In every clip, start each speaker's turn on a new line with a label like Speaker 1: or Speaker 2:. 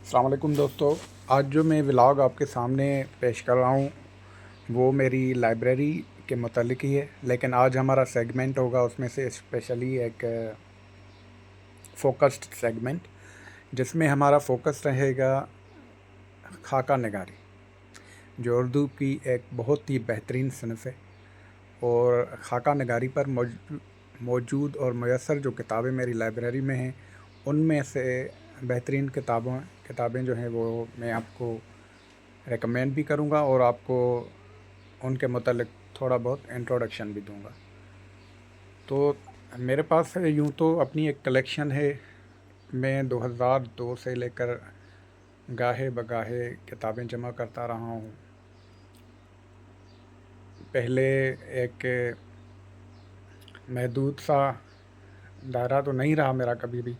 Speaker 1: السلام علیکم دوستو، آج جو میں ولاگ آپ کے سامنے پیش کر رہا ہوں وہ میری لائبریری کے متعلق ہی ہے، لیکن آج ہمارا سیگمنٹ ہوگا اس میں سے اسپیشلی ایک فوکسڈ سیگمنٹ، جس میں ہمارا فوکس رہے گا خاکہ نگاری، جو اردو کی ایک بہت ہی بہترین صنف ہے۔ اور خاکہ نگاری پر موجود اور میسر جو کتابیں میری لائبریری میں ہیں، ان میں سے بہترین کتابیں جو ہیں وہ میں آپ کو ریکمینڈ بھی کروں گا اور آپ کو ان کے متعلق تھوڑا بہت انٹروڈکشن بھی دوں گا۔ تو میرے پاس یوں تو اپنی ایک کلیکشن ہے، میں 2002 سے لے کر گاہے بگاہے کتابیں جمع کرتا رہا ہوں۔ پہلے ایک محدود سا دائرہ تو نہیں رہا میرا کبھی بھی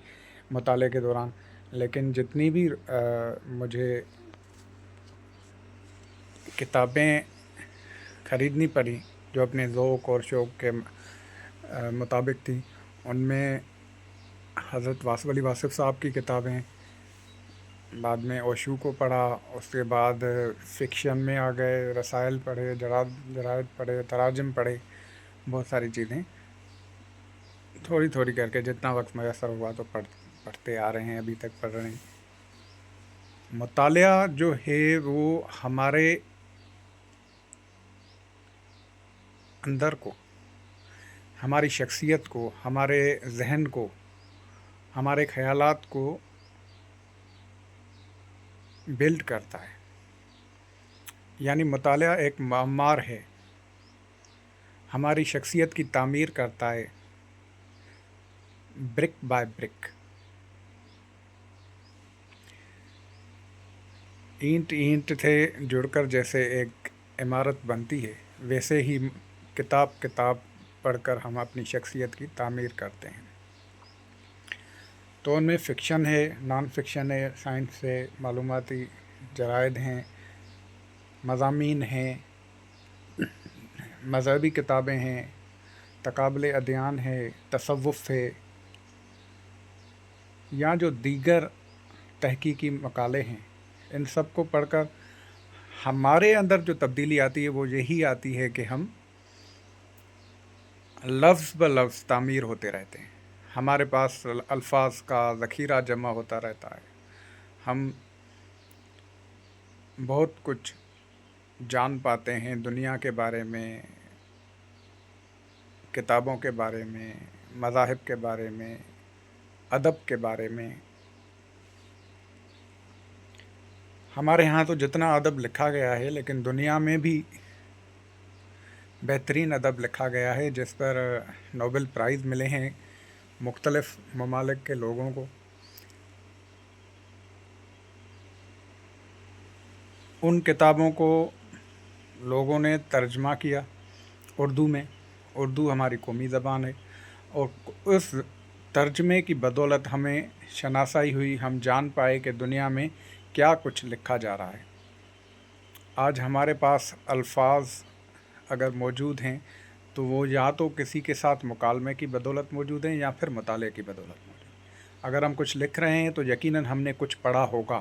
Speaker 1: مطالعے کے دوران، لیکن جتنی بھی مجھے کتابیں خریدنی پڑی جو اپنے ذوق اور شوق کے مطابق تھی، ان میں حضرت واصف علی واصف صاحب کی کتابیں، بعد میں اوشو کو پڑھا، اس کے بعد فکشن میں آ گئے، رسائل پڑھے، جرائد پڑھے، تراجم پڑھے، بہت ساری چیزیں تھوڑی تھوڑی کر کے جتنا وقت میسر ہوا تو پڑھتے آ رہے ہیں، ابھی تک پڑھ رہے ہیں۔ مطالعہ جو ہے وہ ہمارے اندر کو، ہماری شخصیت کو، ہمارے ذہن کو، ہمارے خیالات کو بلڈ کرتا ہے، یعنی مطالعہ ایک معمار ہے، ہماری شخصیت کی تعمیر کرتا ہے برک بائی برک۔ اینٹ اینٹ سے جڑ کر جیسے ایک عمارت بنتی ہے، ویسے ہی کتاب پڑھ کر ہم اپنی شخصیت کی تعمیر کرتے ہیں۔ تو ان میں فکشن ہے، نان فکشن ہے، سائنس ہے، معلوماتی جرائد ہیں، مضامین ہیں، مذہبی کتابیں ہیں، تقابل ادیان ہے، تصوف ہے، یا جو دیگر تحقیقی مقالے ہیں، ان سب کو پڑھ کر ہمارے اندر جو تبدیلی آتی ہے وہ یہی آتی ہے کہ ہم لفظ بہ لفظ تعمیر ہوتے رہتے ہیں، ہمارے پاس الفاظ کا ذخیرہ جمع ہوتا رہتا ہے، ہم بہت کچھ جان پاتے ہیں دنیا کے بارے میں، کتابوں کے بارے میں، مذاہب کے بارے میں، ادب کے بارے میں۔ ہمارے ہاں تو جتنا ادب لکھا گیا ہے، لیکن دنیا میں بھی بہترین ادب لکھا گیا ہے، جس پر نوبل پرائز ملے ہیں مختلف ممالک کے لوگوں کو۔ ان کتابوں کو لوگوں نے ترجمہ کیا اردو میں، اردو ہماری قومی زبان ہے، اور اس ترجمے کی بدولت ہمیں شناسائی ہوئی، ہم جان پائے کہ دنیا میں کیا کچھ لکھا جا رہا ہے۔ آج ہمارے پاس الفاظ اگر موجود ہیں تو وہ یا تو کسی کے ساتھ مکالمے کی بدولت موجود ہیں یا پھر مطالعے کی بدولت موجود ہیں۔ اگر ہم کچھ لکھ رہے ہیں تو یقیناً ہم نے کچھ پڑھا ہوگا،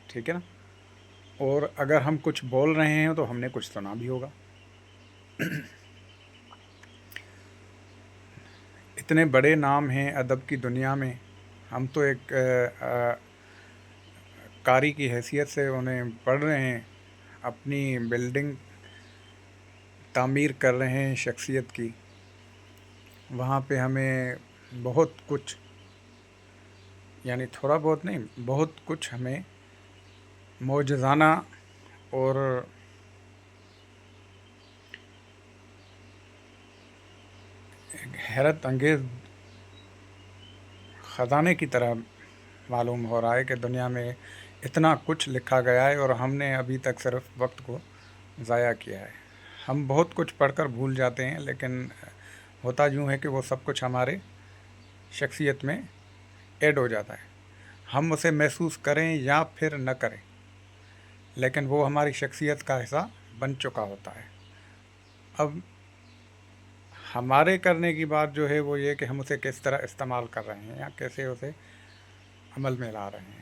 Speaker 1: ٹھیک ہے نا؟ اور اگر ہم کچھ بول رہے ہیں تو ہم نے کچھ سنا بھی ہوگا۔ اتنے بڑے نام ہیں ادب کی دنیا میں، ہم تو ایک قاری کی حیثیت سے انہیں پڑھ رہے ہیں، اپنی بلڈنگ تعمیر کر رہے ہیں شخصیت کی۔ وہاں پہ ہمیں بہت کچھ، یعنی تھوڑا بہت نہیں، بہت کچھ ہمیں معجزانہ اور حیرت انگیز خزانے کی طرح معلوم ہو رہا ہے کہ دنیا میں اتنا کچھ لکھا گیا ہے اور ہم نے ابھی تک صرف وقت کو ضائع کیا ہے۔ ہم بہت کچھ پڑھ کر بھول جاتے ہیں، لیکن ہوتا یوں ہے کہ وہ سب کچھ ہمارے شخصیت میں ایڈ ہو جاتا ہے، ہم اسے محسوس کریں یا پھر نہ کریں، لیکن وہ ہماری شخصیت کا حصہ بن چکا ہوتا ہے۔ اب ہمارے کرنے کی بات جو ہے وہ یہ کہ ہم اسے کس طرح استعمال کر رہے ہیں یا کیسے اسے عمل میں لا رہے ہیں۔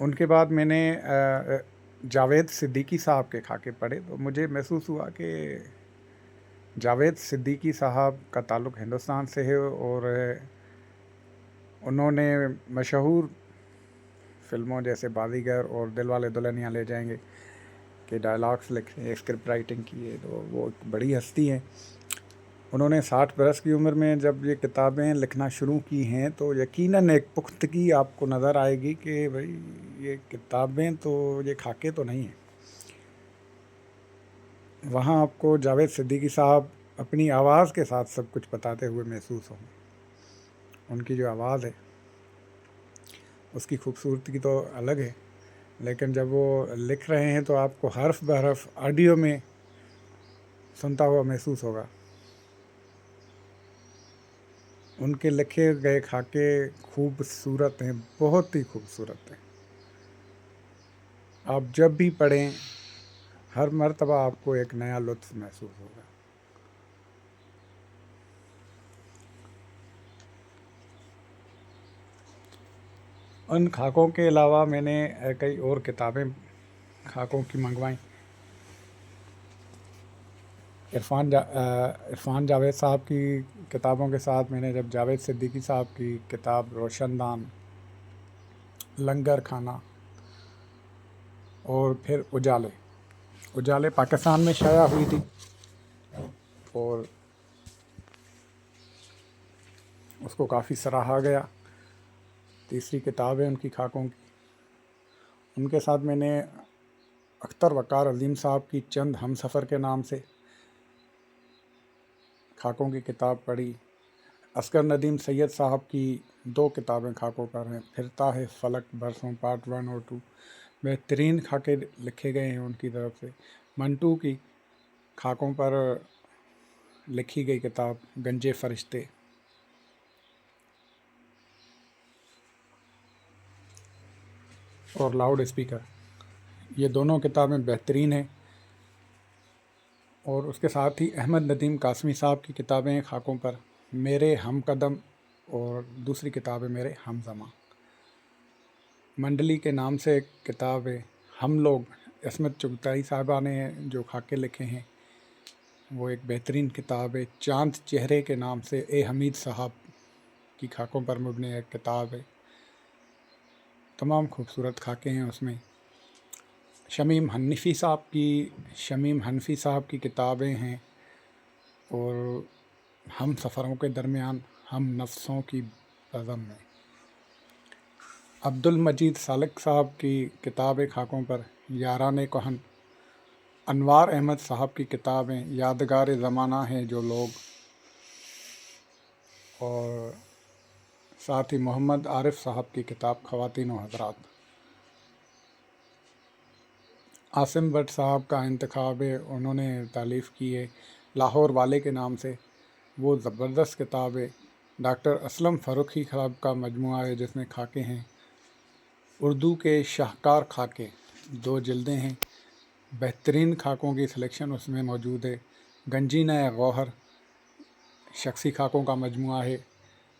Speaker 1: ان کے بعد میں نے جاوید صدیقی صاحب کے خاکے پڑھے تو مجھے محسوس ہوا کہ جاوید صدیقی صاحب کا تعلق ہندوستان سے ہے اور انہوں نے مشہور فلموں جیسے بازیگر اور دل والے دلہنیا لے جائیں گے کے ڈائلاگس لکھے، اسکرپٹ رائٹنگ کی ہے، تو وہ ایک بڑی ہستی ہیں۔ انہوں نے 60 برس کی عمر میں جب یہ کتابیں لکھنا شروع کی ہیں تو یقیناً ایک پختگی آپ کو نظر آئے گی کہ بھائی یہ کتابیں تو یہ خاکے تو نہیں ہیں۔ وہاں آپ کو جاوید صدیقی صاحب اپنی آواز کے ساتھ سب کچھ بتاتے ہوئے محسوس ہوں۔ ان کی جو آواز ہے اس کی خوبصورتی تو الگ ہے، لیکن جب وہ لکھ رہے ہیں تو آپ کو حرف بحرف آڈیو میں سنتا ہوا محسوس ہوگا۔ ان کے لکھے گئے خاکے خوبصورت ہیں، بہت ہی خوبصورت ہیں۔ آپ جب بھی پڑھیں ہر مرتبہ آپ کو ایک نیا لطف محسوس ہوگا۔ ان خاکوں کے علاوہ میں نے کئی اور کتابیں خاکوں کی منگوائیں۔ عرفان جاوید صاحب کی کتابوں کے ساتھ میں نے جب جاوید صدیقی صاحب کی کتاب روشن دان، لنگر کھانا اور پھر اجالے پاکستان میں شائع ہوئی تھی اور اس کو کافی سراہا گیا، تیسری کتاب ہے ان کی خاکوں کی۔ ان کے ساتھ میں نے اختر وقار عظیم صاحب کی چند ہم سفر کے نام سے خاکوں کی کتاب پڑھی۔ اصغر ندیم سید صاحب کی 2 کتابیں خاکوں پر ہیں، پھرتا ہے فلک برسوں پارٹ 1 اور 2، بہترین خاکے لکھے گئے ہیں ان کی طرف سے۔ منٹو کی خاکوں پر لکھی گئی کتاب گنجے فرشتے، اور لاؤڈ اسپیکر، یہ دونوں کتابیں بہترین ہیں۔ اور اس کے ساتھ ہی احمد ندیم قاسمی صاحب کی کتابیں ہیں خاکوں پر، میرے ہم قدم اور دوسری کتاب ہے میرے ہم زماں۔ منڈلی کے نام سے ایک کتاب ہے، ہم لوگ، عصمت چغتائی صاحبہ نے جو خاکے لکھے ہیں وہ ایک بہترین کتاب ہے۔ چاند چہرے کے نام سے اے حمید صاحب کی خاکوں پر مبنی ایک کتاب ہے، تمام خوبصورت خاکے ہیں اس میں۔ شمیم حنفی صاحب کی کتابیں ہیں، اور ہم سفروں کے درمیان، ہم نفسوں کی بزم میں۔ عبد المجید سالک صاحب کی کتاب خاکوں پر یاران کہن، انوار احمد صاحب کی کتابیں یادگار زمانہ ہیں جو لوگ، اور ساتھ ہی محمد عارف صاحب کی کتاب خواتین و حضرات۔ عاصم بٹ صاحب کا انتخاب ہے، انہوں نے تالیف کی ہے لاہور والے کے نام سے، وہ زبردست کتاب ہے۔ ڈاکٹر اسلم فاروقی صاحب کا مجموعہ ہے جس میں خاکے ہیں، اردو کے شاہکار خاکے، 2 جلدیں ہیں، بہترین خاکوں کی سلیکشن اس میں موجود ہے۔ گنجینہ گوہر شخصی خاکوں کا مجموعہ ہے،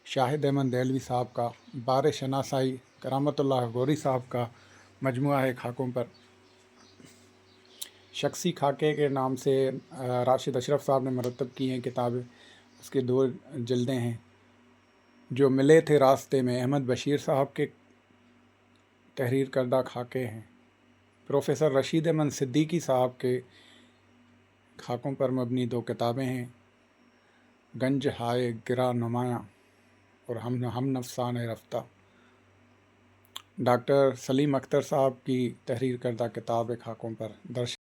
Speaker 1: شاہد احمد دہلوی صاحب کا۔ بار شناسائی کرامت اللہ غوری صاحب کا مجموعہ ہے خاکوں پر۔ شخصی خاکے کے نام سے راشد اشرف صاحب نے مرتب کی ہیں کتابیں، اس کے 2 جلدیں ہیں۔ جو ملے تھے راستے میں، احمد بشیر صاحب کے تحریر کردہ خاکے ہیں۔ پروفیسر رشید احمد صدیقی صاحب کے خاکوں پر مبنی 2 کتابیں ہیں، گنج ہائے گرا نمایاں اور ہم نفسان رفتہ۔ ڈاکٹر سلیم اختر صاحب کی تحریر کردہ کتاب خاکوں پر، درشن